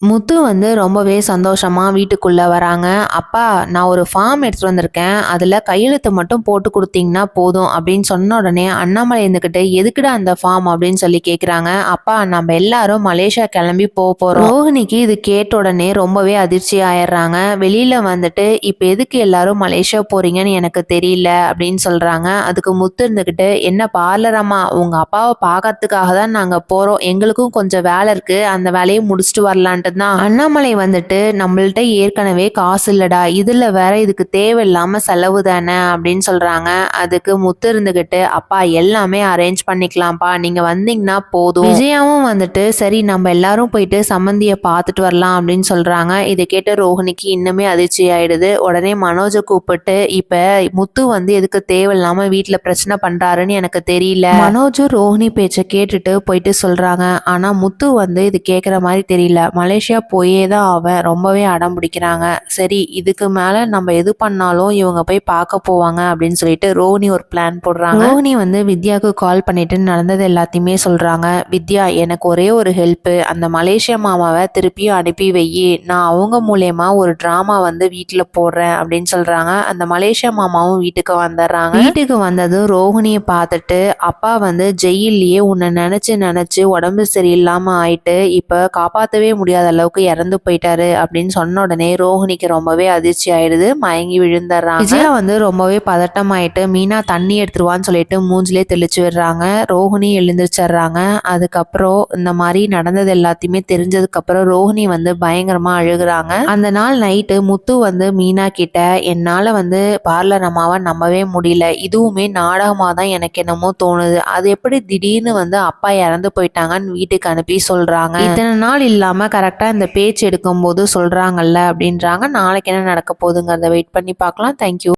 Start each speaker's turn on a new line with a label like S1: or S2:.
S1: முத்து வந்து ரொம்பவே சந்தோஷமா வீட்டுக்குள்ள வராங்க. அப்பா, நான் ஒரு ஃபார்ம் எடுத்துட்டு வந்திருக்கேன். அதுல கையெழுத்து மட்டும் போட்டு கொடுத்தீங்கன்னா போதும் அப்படின்னு சொன்ன உடனே அண்ணாமலை இருந்துகிட்டு எதுக்குடா அந்த ஃபார்ம் அப்படின்னு சொல்லி கேக்குறாங்க. அப்பா, நம்ம எல்லாரும் மலேசியா கிளம்பி போறோம். ரோஹிணிக்கு இது கேட்ட உடனே ரொம்பவே அதிர்ச்சி ஆயிடுறாங்க. வெளியில வந்துட்டு இப்ப எதுக்கு எல்லாரும் மலேசியா போறீங்கன்னு எனக்கு தெரியல அப்படின்னு சொல்றாங்க. அதுக்கு முத்து இருந்துகிட்டு, என்ன பார்லர் அம்மா, உங்க அப்பாவை பார்க்கறதுக்காக தான் நாங்க போறோம். எங்களுக்கும் கொஞ்சம் வேலை இருக்கு, அந்த வேலையை முடிச்சுட்டு வரலான்ட்டு தான். அண்ணாமலை வந்துட்டு, நம்மள்ட்ட ஏற்கனவே காசு இல்லடா, இதுல வேற இதுக்கு தேவையில்லாம செலவு தானே அப்படின்னு சொல்றாங்க. அதுக்கு முத்து இருந்துகிட்டு, அப்பா எல்லாமே அரேஞ்ச் பண்ணிக்கலாம்ப்பா, நீங்க வந்தீங்கன்னா போதும். விஜயாவும் வந்துட்டு, சரி நம்ம எல்லாரும் போயிட்டு சம்மந்திய பார்த்துட்டு வரலாம் அப்படின்னு சொல்றாங்க. இதை கேட்டு ரோஹிணிக்கு இன்னுமே அதிர்ச்சி ஆயிடுது. உடனே மனோஜை கூப்பிட்டு, இப்ப முத்து வந்து எதுக்கு தேவையில்லாம வீட்டுல பிரச்சனை பண்றாருன்னு எனக்கு தெரியல. மனோஜும் ரோஹிணி பேச்சை கேட்டுட்டு போயிட்டு சொல்றாங்க. ஆனா முத்து வந்து இது கேட்குற மாதிரி தெரியல. மலேசியா போயே தான் அவன் ரொம்பவே அடம் பிடிக்கிறாங்க. சரி, இதுக்கு மேல நம்ம எது பண்ணாலும் இவங்க போய் பார்க்க போவாங்க அப்படின்னு சொல்லிட்டு ரோஹிணி ஒரு பிளான் போடுறாங்க. ரோஹிணி வந்து வித்யாவுக்கு கால் பண்ணிட்டு நடந்தது எல்லாத்தையுமே சொல்றாங்க. வித்யா, எனக்கு ஒரே ஒரு ஹெல்ப், அந்த மலேசியா மாமாவை திருப்பியும் அனுப்பி வையி, நான் அவங்க மூலியமா ஒரு டிராமா வந்து வீட்டுல போடுறேன் அப்படின்னு சொல்றாங்க. அந்த மலேசியா மாமாவும் வீட்டுக்கு வந்துடுறாங்க. வீட்டுக்கு வந்ததும் ரோஹிணியை பார்த்துட்டு, அப்பா வந்து ஜெயிலேயே உன்னை நினைச்சு நினைச்சு உடம்பு சரியில்லாம ஆயிட்டு இப்ப காப்பாற்றவே முடியாத அளவுக்கு இறந்து போயிட்டாரு அப்படின்னு சொன்ன உடனே ரோஹிணிக்கு ரொம்பவே அதிர்ச்சி ஆயிடுது. மயங்கி விழுந்துடுறாங்க. விஜயா வந்து ரொம்பவே பதட்டம் ஆயிட்டு, மீனா தண்ணி எடுத்துருவான்னு சொல்லிட்டு மூஞ்சிலே தெளிச்சு விடுறாங்க. ரோஹிணி எழுந்திரிச்சிடுறாங்க. அதுக்கப்புறம் இந்த மாதிரி நடந்தது எல்லாத்தையுமே தெரிஞ்சதுக்கு அப்புறம் ரோஹிணி வந்து பயங்கரமா அழுகுறாங்க. அந்த நாள் நைட்டு முத்து வந்து மீனா கிட்ட, என்னால வந்து பார்லர் அம்மாவை நம்பவே முடியல, இதுவுமே நாடகமா தான் எனக்கு என்னமோ தோணுது, அது எப்படி திடீர்னு வந்து அப்பா இறந்து போயிட்டாங்கன்னு வீட்டுக்கு அனுப்பி சொல்றாங்க, இத்தனை நாள் இல்லாம கரெக்டா இந்த பேச்சு எடுக்கும் போது சொல்றாங்கல்ல அப்படின்றாங்க. நாளைக்கு என்ன நடக்க போகுதுங்கிறத வெயிட் பண்ணி பார்க்கலாம். தேங்க்யூ.